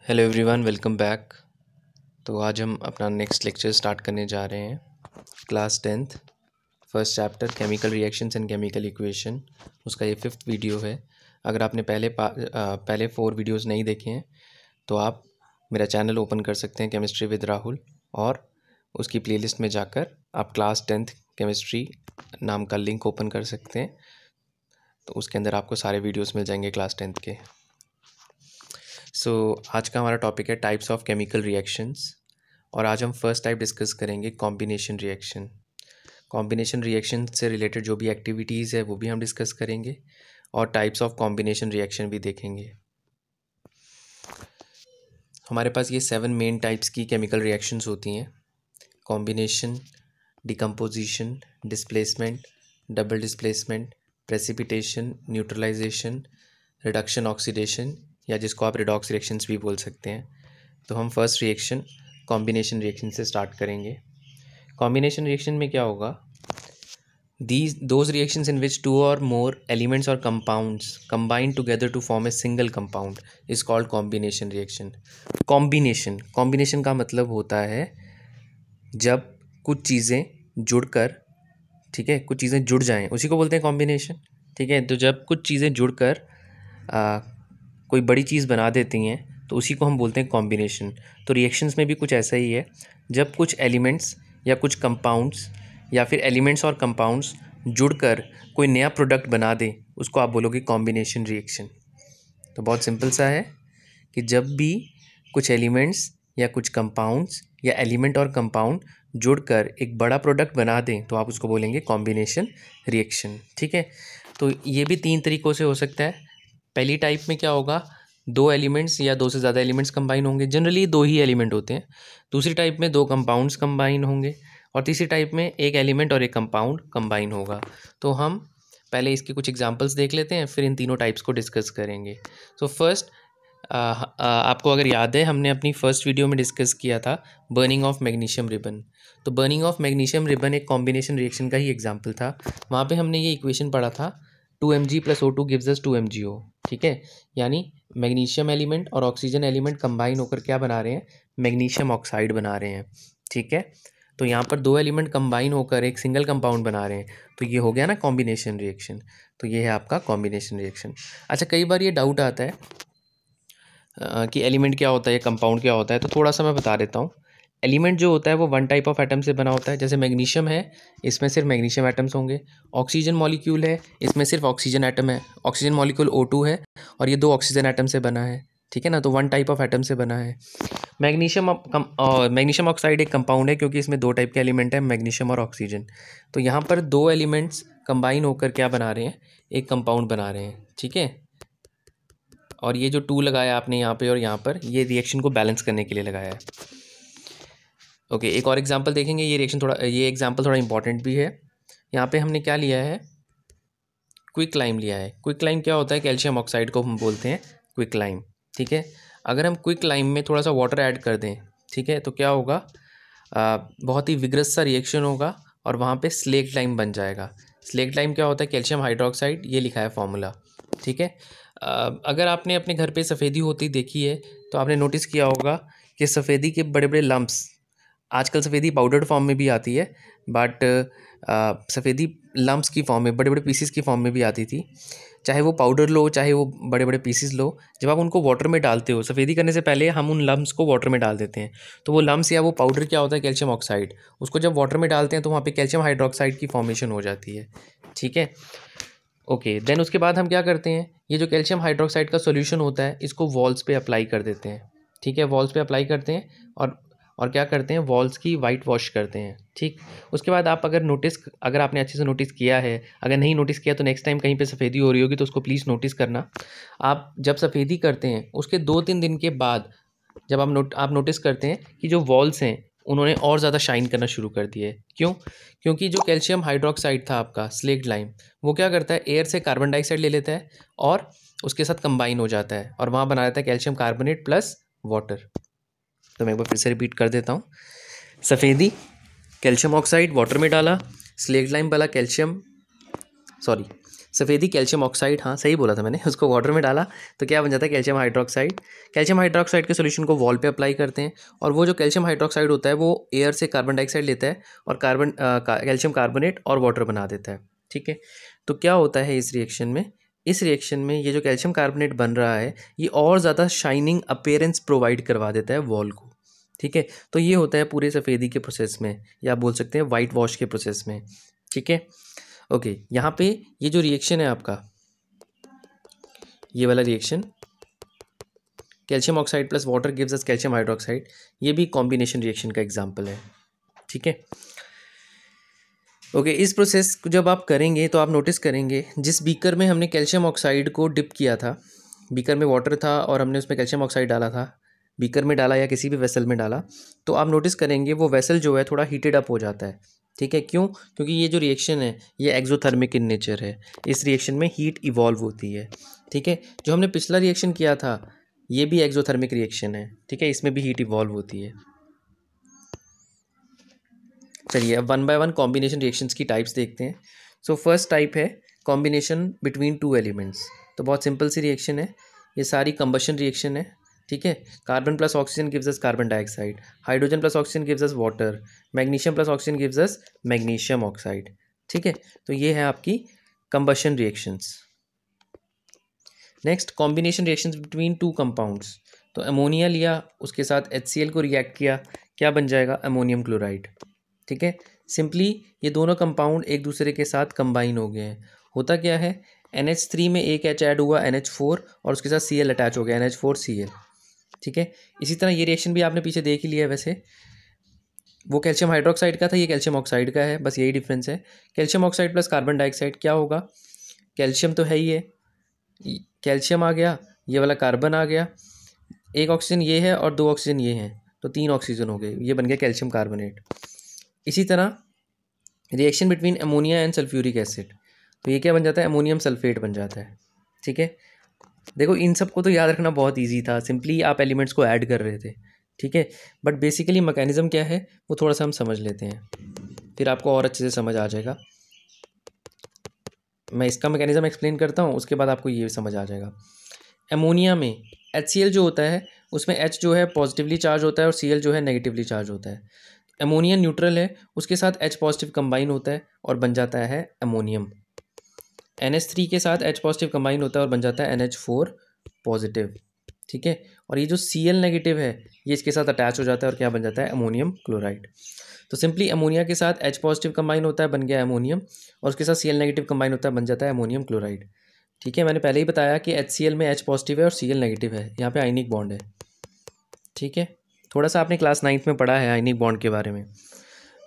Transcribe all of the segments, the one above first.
Hello everyone, welcome back. तो आज हम अपना नेक्स्ट लेक्चर स्टार्ट करने जा रहे हैं। Class 10th first chapter chemical reactions and chemical equation, उसका ये 5th वीडियो है। अगर आपने पहले 4 वीडियोस नहीं देखे हैं तो आप मेरा चैनल ओपन कर सकते हैं केमिस्ट्री विद राहुल, और उसकी प्लेलिस्ट में जाकर आप क्लास 10th केमिस्ट्री नाम का लिंक ओपन कर सकते हैं। तो उसके अंदर आपको सारे वीडियोस मिल जाएंगे क्लास 10th के। आज का हमारा टॉपिक है टाइप्स ऑफ केमिकल रिएक्शंस, और आज हम फर्स्ट टाइप डिस्कस करेंगे कॉम्बिनेशन रिएक्शन। कॉम्बिनेशन रिएक्शन से रिलेटेड जो भी एक्टिविटीज़ है वो भी हम डिस्कस करेंगे, और टाइप्स ऑफ कॉम्बिनेशन रिएक्शन भी देखेंगे। हमारे पास ये 7 मेन टाइप्स की केमिकल रिएक्शंस होती हैं: combination, decomposition, displacement, double displacement, precipitation, neutralisation, reduction oxidation, या जिसको आप रिडॉक्स रिएक्शंस भी बोल सकते हैं। तो हम फर्स्ट रिएक्शन कॉम्बिनेशन रिएक्शन से स्टार्ट करेंगे। कॉम्बिनेशन रिएक्शन में क्या होगा? Those reactions in which 2 or more elements or compounds combine together to form a single compound is called combination reaction. Combination का मतलब होता है जब कुछ चीज़ें जुड़कर, ठीक है, कुछ चीज़ें जुड़ जाएं, उसी को बोलते हैं कॉम्बिनेशन। ठीक है, तो जब कुछ चीज़ें जुड़कर कोई बड़ी चीज़ बना देती हैं तो उसी को हम बोलते हैं कॉम्बिनेशन। तो रिएक्शंस में भी कुछ ऐसा ही है, जब कुछ एलिमेंट्स या कुछ कंपाउंड्स या फिर एलिमेंट्स और कंपाउंड्स जुड़कर कोई नया प्रोडक्ट बना दें, उसको आप बोलोगे कॉम्बिनेशन रिएक्शन। तो बहुत सिंपल सा है कि जब भी कुछ एलिमेंट्स या कुछ कंपाउंड्स या एलिमेंट और कंपाउंड जुड़कर एक बड़ा प्रोडक्ट बना दें तो आप उसको बोलेंगे कॉम्बिनेशन रिएक्शन। ठीक है, तो ये भी 3 तरीक़ों से हो सकता है। पहली टाइप में क्या होगा? 2 एलिमेंट्स या 2 से ज़्यादा एलिमेंट्स कंबाइन होंगे, जनरली 2 ही एलिमेंट होते हैं। दूसरी टाइप में 2 कंपाउंड्स कंबाइन होंगे, और तीसरी टाइप में 1 एलिमेंट और 1 कंपाउंड कंबाइन होगा। तो हम पहले इसके कुछ एग्जांपल्स देख लेते हैं, फिर इन तीनों टाइप्स को डिस्कस करेंगे। तो फर्स्ट, आपको अगर याद है, हमने अपनी फर्स्ट वीडियो में डिस्कस किया था बर्निंग ऑफ मैग्नीशियम रिबन। तो बर्निंग ऑफ मैग्नीशियम रिबन एक कॉम्बिनेशन रिएक्शन का ही एग्जाम्पल था। वहाँ पे हमने ये इक्वेशन पढ़ा था 2Mg + O2 gives us 2MgO। ठीक है, यानी मैग्नीशियम एलिमेंट और ऑक्सीजन एलिमेंट कंबाइन होकर क्या बना रहे हैं? मैग्नीशियम ऑक्साइड बना रहे हैं। ठीक है, तो यहाँ पर 2 एलिमेंट कंबाइन होकर एक सिंगल कंपाउंड बना रहे हैं, तो ये हो गया ना कॉम्बिनेशन रिएक्शन। तो ये है आपका कॉम्बिनेशन रिएक्शन। अच्छा, कई बार ये डाउट आता है कि एलिमेंट क्या होता है या कंपाउंड क्या होता है, तो थोड़ा सा मैं बता देता हूँ। एलिमेंट जो होता है वो 1 टाइप ऑफ एटम से बना होता है। जैसे मैग्नीशियम है, इसमें सिर्फ मैग्नीशियम एटम्स होंगे। ऑक्सीजन मॉलिक्यूल है, इसमें सिर्फ ऑक्सीजन एटम है। ऑक्सीजन मॉलिक्यूल O2 है, और ये 2 ऑक्सीजन एटम से बना है। ठीक है ना, तो 1 टाइप ऑफ एटम से बना है। मैग्नीशियम ऑक्साइड एक कंपाउंड है, क्योंकि इसमें 2 टाइप के एलिमेंट हैं, मैग्नीशियम और ऑक्सीजन। तो यहाँ पर 2 एलिमेंट्स कंबाइन होकर क्या बना रहे हैं? एक कंपाउंड बना रहे हैं। ठीक है, और ये जो 2 लगाया आपने यहाँ पे और यहाँ पर, ये रिएक्शन को बैलेंस करने के लिए लगाया है। ओके, एक और एग्जांपल देखेंगे। ये एग्जांपल थोड़ा इंपॉर्टेंट भी है। यहाँ पे हमने क्या लिया है? क्विकलाइम लिया है। क्विकलाइम क्या होता है? कैल्शियम ऑक्साइड को हम बोलते हैं क्विकलाइम। ठीक है, अगर हम क्विकलाइम में थोड़ा सा वाटर ऐड कर दें, ठीक है, तो क्या होगा? बहुत ही विग्रस सा रिएक्शन होगा, और वहाँ पे स्लेक्ट लाइम बन जाएगा। स्लेक्ट लाइम क्या होता है? कैल्शियम हाइड्रोक्साइड, ये लिखा है फॉर्मूला। ठीक है, अगर आपने अपने घर पे सफ़ेदी होती देखी है तो आपने नोटिस किया होगा कि सफ़ेदी के बड़े बड़े लम्प्स, आजकल सफ़ेदी पाउडर्ड फॉर्म में भी आती है, बट सफ़ेदी लम्प्स की फॉर्म में, बड़े बड़े पीसीस की फॉर्म में भी आती थी। चाहे वो पाउडर लो, चाहे वो बड़े बड़े पीसीस लो, जब आप उनको वाटर में डालते हो, सफ़ेदी करने से पहले हम उन लम्प्स को वाटर में डाल देते हैं। तो वो लम्प्स या वो पाउडर क्या होता है? Calcium oxide. उसको जब वाटर में डालते हैं तो वहाँ पे कैल्शियम हाइड्रोक्साइड की फॉर्मेशन हो जाती है। ठीक है, ओके, देन उसके बाद हम क्या करते हैं? ये जो कैल्शियम हाइड्रोक्साइड का सोल्यूशन होता है, इसको वॉल्स पे अप्लाई कर देते हैं। ठीक है, वॉल्स पे अप्लाई करते हैं, और क्या करते हैं? वॉल्स की वाइट वॉश करते हैं। ठीक, उसके बाद आप अगर आपने अच्छे से नोटिस किया है, अगर नहीं नोटिस किया तो नेक्स्ट टाइम कहीं पे सफ़ेदी हो रही होगी तो उसको प्लीज़ नोटिस करना। आप जब सफ़ेदी करते हैं उसके 2-3 दिन के बाद जब आप नोटिस करते हैं कि जो वॉल्स हैं उन्होंने और ज़्यादा शाइन करना शुरू कर दिए। क्यों? क्योंकि जो कैल्शियम हाइड्रोक्साइड था आपका स्लेक्ट लाइम, वो क्या करता है? एयर से कार्बन डाइऑक्साइड ले लेता है और उसके साथ कंबाइन हो जाता है, और वहाँ बना देता है कैल्शियम कार्बोनेट प्लस वाटर। तो मैं एक बार फिर से रिपीट कर देता हूँ। सफ़ेदी, कैल्शियम ऑक्साइड वाटर में डाला, स्लेक्ट लाइम वाला सफ़ेदी कैल्शियम ऑक्साइड, हाँ सही बोला था मैंने, उसको वाटर में डाला तो क्या बन जाता है, कैल्शियम हाइड्रोक्साइड। कैल्शियम हाइड्रोक्साइड के सोल्यूशन को वॉल पे अप्लाई करते हैं और वो जो कैल्शियम हाइड्रोक्साइड होता है वो एयर से कार्बन डाइऑक्साइड लेता है और कैल्शियम कार्बोनेट और वाटर बना देता है। ठीक है, तो क्या होता है इस रिएक्शन में, इस रिएक्शन में ये जो कैल्शियम कार्बोनेट बन रहा है ये और ज़्यादा शाइनिंग अपीयरेंस प्रोवाइड करवा देता है वॉल को। ठीक है, तो ये होता है पूरे सफ़ेदी के प्रोसेस में, या आप बोल सकते हैं वाइट वॉश के प्रोसेस में। ठीक है, ओके, यहाँ पे ये जो रिएक्शन है आपका, ये वाला reaction calcium oxide plus water gives us calcium hydroxide, ये भी कॉम्बिनेशन रिएक्शन का एग्जांपल है। ठीक है, ओके, इस प्रोसेस को जब आप करेंगे तो आप नोटिस करेंगे जिस बीकर में हमने कैल्शियम ऑक्साइड को डिप किया था, बीकर में वाटर था और हमने उसमें कैल्शियम ऑक्साइड डाला था, बीकर में डाला या किसी भी वेसल में डाला, तो आप नोटिस करेंगे वो वेसल जो है थोड़ा हीटेड अप हो जाता है। ठीक है, क्यों? क्योंकि ये जो रिएक्शन है ये एक्सोथर्मिक इन नेचर है, इस रिएक्शन में हीट इवॉल्व होती है। ठीक है, जो हमने पिछला रिएक्शन किया था ये भी एक्सोथर्मिक रिएक्शन है। ठीक है, इसमें भी हीट इवॉल्व होती है। चलिए अब one by one combination reactions की टाइप्स देखते हैं। सो फर्स्ट टाइप है कॉम्बिनेशन बिटवीन टू एलिमेंट्स। तो बहुत सिंपल सी रिएक्शन है, ये सारी कंबशन रिएक्शन है। ठीक है, carbon plus oxygen gives us carbon dioxide, hydrogen plus oxygen gives us water, magnesium plus oxygen gives us magnesium oxide. ठीक है, तो ये है आपकी combustion reactions. Next combination reactions between two compounds. तो अमोनिया लिया, उसके साथ HCl को रिएक्ट किया, क्या बन जाएगा, अमोनियम क्लोराइड। ठीक है, सिंपली ये दोनों कंपाउंड एक दूसरे के साथ कंबाइन हो गए हैं। होता क्या है, NH3 में एक H ऐड हुआ NH4 और उसके साथ Cl अटैच हो गया NH4Cl। ठीक है, इसी तरह ये रिएक्शन भी आपने पीछे देख ही लिया है। वैसे वो कैल्शियम हाइड्रोक्साइड का था, ये कैल्शियम ऑक्साइड का है, बस यही डिफरेंस है। Calcium oxide plus carbon dioxide क्या होगा, कैल्शियम तो है ही है, कैल्शियम आ गया, ये वाला कार्बन आ गया, एक ऑक्सीजन ये है और 2 ऑक्सीजन ये हैं, तो 3 ऑक्सीजन हो गए, ये बन गया कैल्शियम कार्बोनेट। इसी तरह reaction between ammonia and sulphuric acid, तो ये क्या बन जाता है, अमोनियम सल्फेट बन जाता है। ठीक है, देखो इन सबको तो याद रखना बहुत इजी था, सिंपली आप एलिमेंट्स को ऐड कर रहे थे। ठीक है, बट बेसिकली मैकेनिज्म क्या है वो थोड़ा सा हम समझ लेते हैं, फिर आपको और अच्छे से समझ आ जाएगा। मैं इसका मैकेनिज्म एक्सप्लेन करता हूँ, उसके बाद आपको ये समझ आ जाएगा। अमोनिया में HCl जो होता है उसमें H जो है पॉजिटिवली चार्ज होता है और Cl जो है नेगेटिवली चार्ज होता है। अमोनिया न्यूट्रल है, उसके साथ H पॉजिटिव कंबाइन होता है और बन जाता है अमोनियम। NH3 के साथ H पॉजिटिव कंबाइन होता है और बन जाता है NH4 पॉजिटिव। ठीक है, और ये जो Cl नेगेटिव है ये इसके साथ अटैच हो जाता है और क्या बन जाता है, अमोनियम क्लोराइड। तो सिंपली अमोनिया के साथ H पॉजिटिव कंबाइन होता है, बन गया अमोनियम, और उसके साथ Cl नेगेटिव कंबाइन होता है, बन जाता है अमोनियम क्लोराइड। ठीक है, मैंने पहले ही बताया कि HCl में H पॉजिटिव है और Cl नेगेटिव है, यहाँ पे आयनिक बॉन्ड है। ठीक है, थोड़ा सा आपने क्लास 9th में पढ़ा है आयनिक बॉन्ड के बारे में।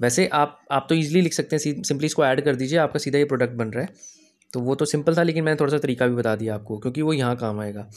वैसे आप तो ईजिली लिख सकते हैं, सिंपली इसको ऐड कर दीजिए, आपका सीधा ये प्रोडक्ट बन रहा है। तो वो तो सिंपल था, लेकिन मैंने थोड़ा सा तरीका भी बता दिया आपको क्योंकि वो यहाँ काम आएगा।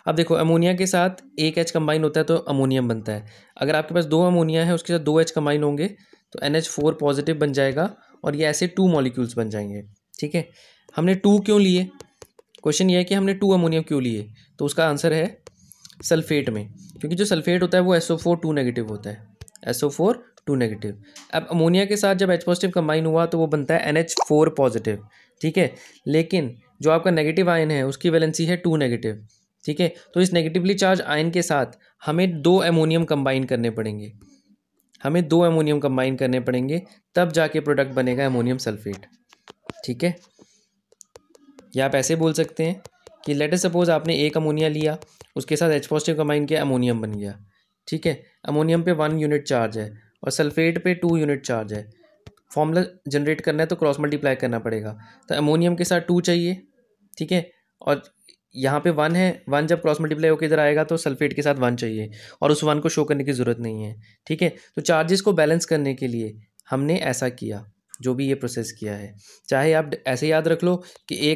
अब देखो अमोनिया के साथ एक H कंबाइन होता है तो अमोनियम बनता है। अगर आपके पास 2 अमोनिया है उसके साथ 2 H कंबाइन होंगे तो NH4 पॉजिटिव बन जाएगा और ये ऐसे 2 मॉलिक्यूल्स बन जाएंगे। ठीक है, हमने 2 क्यों लिए, क्वेश्चन ये है कि हमने 2 अमोनियम क्यों लिए, तो उसका आंसर है सल्फेट में, क्योंकि जो सल्फेट होता है वो SO4 2 नेगेटिव होता है, SO4 2 नेगेटिव। अब अमोनिया के साथ जब H पॉजिटिव कंबाइन हुआ तो वो बनता है NH4 पॉजिटिव। ठीक है, लेकिन जो आपका नेगेटिव आयन है उसकी वैलेंसी है 2 नेगेटिव। ठीक है, तो इस नेगेटिवली चार्ज आयन के साथ हमें 2 अमोनियम कंबाइन करने पड़ेंगे, हमें 2 अमोनियम कंबाइन करने पड़ेंगे, तब जाके प्रोडक्ट बनेगा अमोनियम सल्फेट। ठीक है, या आप ऐसे बोल सकते हैं कि लेट अस सपोज आपने एक अमोनिया लिया, उसके साथ H पॉजिटिव कंबाइन किया, अमोनियम बन गया। ठीक है, अमोनियम पे 1 यूनिट चार्ज है और सल्फेट पे 2 यूनिट चार्ज है। फॉर्मूला जनरेट करना है तो क्रॉस मल्टीप्लाई करना पड़ेगा, तो अमोनियम के साथ 2 चाहिए। ठीक है, और यहाँ पे 1 है, 1 जब क्रॉस मल्टीप्लाई होकर इधर आएगा तो सल्फेट के साथ 1 चाहिए और उस 1 को शो करने की ज़रूरत नहीं है। ठीक है, तो चार्जेस को बैलेंस करने के लिए हमने ऐसा किया, जो भी ये प्रोसेस किया है। चाहे आप ऐसे याद रख लो कि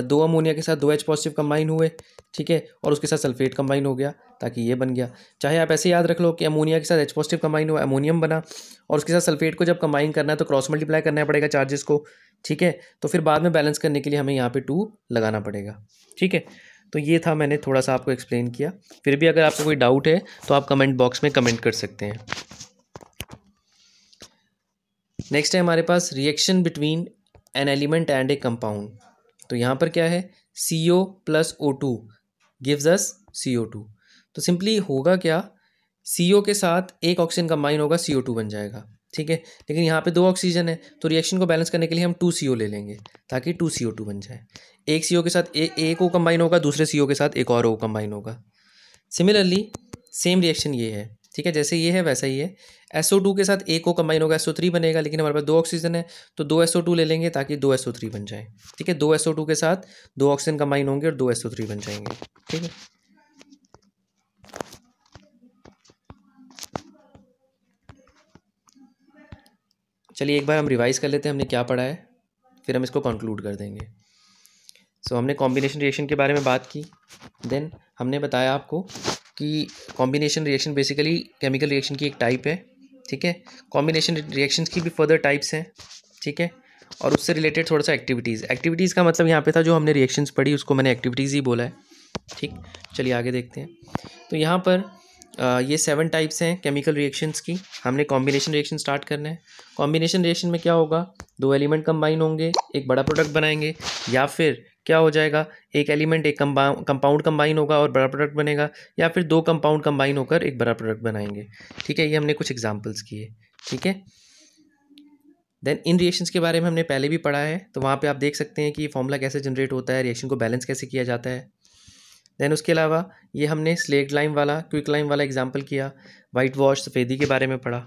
2 अमोनिया के साथ 2 H पॉजिटिव कंबाइन हुए, ठीक है, और उसके साथ सल्फेट कंबाइन हो गया ताकि ये बन गया। चाहे आप ऐसे याद रख लो कि अमोनिया के साथ H पॉजिटिव कंबाइन हुआ, अमोनियम बना, और उसके साथ सल्फेट को जब कंबाइन करना है तो क्रॉस मल्टीप्लाई करना पड़ेगा चार्जेस को। ठीक है, तो फिर बाद में बैलेंस करने के लिए हमें यहाँ पे 2 लगाना पड़ेगा। ठीक है, तो ये था, मैंने थोड़ा सा आपको एक्सप्लेन किया। फिर भी अगर आपको कोई डाउट है तो आप कमेंट बॉक्स में कमेंट कर सकते हैं। नेक्स्ट है हमारे पास reaction between an element and a compound. तो यहाँ पर क्या है, CO plus O2 gives us CO2। तो सिंपली होगा क्या, CO के साथ एक ऑक्सीजन कंबाइन होगा, CO2 बन जाएगा, ठीक है। लेकिन यहाँ पे 2 ऑक्सीजन है, तो रिएक्शन को बैलेंस करने के लिए हम 2 CO ले लेंगे ताकि 2 CO2 बन जाए। एक CO के साथ एक O कंबाइन होगा, दूसरे CO के साथ एक और O कंबाइन होगा। सिमिलरली सेम रिएक्शन ये है, ठीक है, जैसे ये है वैसा ही है। SO2 के साथ एक O कंबाइन होगा, SO3 बनेगा, लेकिन हमारे पास 2 ऑक्सीजन है तो 2 SO2 ले लेंगे ताकि 2 SO3 बन जाए, ठीक है। 2 SO2 के साथ 2 ऑक्सीजन कंबाइन होंगे और 2 SO3 बन जाएंगे, ठीक है। चलिए एक बार हम रिवाइज कर लेते हैं हमने क्या पढ़ा है, फिर हम इसको कंक्लूड कर देंगे। सो हमने कॉम्बिनेशन रिएक्शन के बारे में बात की। देन हमने बताया आपको कि combination reaction basically chemical reaction की एक टाइप है, ठीक है। कॉम्बिनेशन रिएक्शंस की भी फर्दर टाइप्स हैं, ठीक है। और उससे रिलेटेड थोड़ा सा एक्टिविटीज़ का मतलब यहाँ पे था, जो हमने रिएक्शंस पढ़ी उसको मैंने एक्टिविटीज़ ही बोला है, ठीक। चलिए आगे देखते हैं। तो यहाँ पर ये 7 टाइप्स हैं केमिकल रिएक्शंस की। हमने कॉम्बिनेशन रिएक्शन स्टार्ट करना है। कॉम्बिनेशन रिएक्शन में क्या होगा, 2 एलिमेंट कंबाइन होंगे, एक बड़ा प्रोडक्ट बनाएंगे, या फिर क्या हो जाएगा, एक एलिमेंट एक कंपाउंड कंबाइन होगा और बड़ा प्रोडक्ट बनेगा, या फिर 2 कंपाउंड कंबाइन होकर एक बड़ा प्रोडक्ट बनाएंगे, ठीक है। ये हमने कुछ एग्जाम्पल्स किए, ठीक है। देन इन रिएक्शंस के बारे में हमने पहले भी पढ़ा है, तो वहाँ पे आप देख सकते हैं कि ये फॉर्मूला कैसे जनरेट होता है, रिएक्शन को बैलेंस कैसे किया जाता है। देन उसके अलावा ये हमने स्लेट लाइम वाला, क्विक लाइम वाला एग्जाम्पल किया, वाइट वॉश सफ़ेदी के बारे में पढ़ा।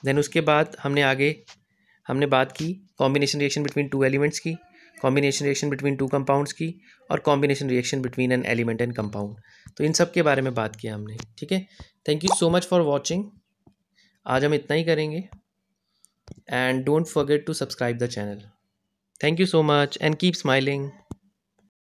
देन उसके बाद हमने बात की कॉम्बिनेशन रिएक्शन बिटवीन 2 एलिमेंट्स की, कॉम्बिनेशन रिएक्शन बिटवीन 2 कंपाउंड्स की, और combination reaction between an element and compound. तो इन सब के बारे में बात किया हमने, ठीक है। Thank you so much for watching. आज हम इतना ही करेंगे, and don't forget to subscribe the channel. Thank you so much and keep smiling.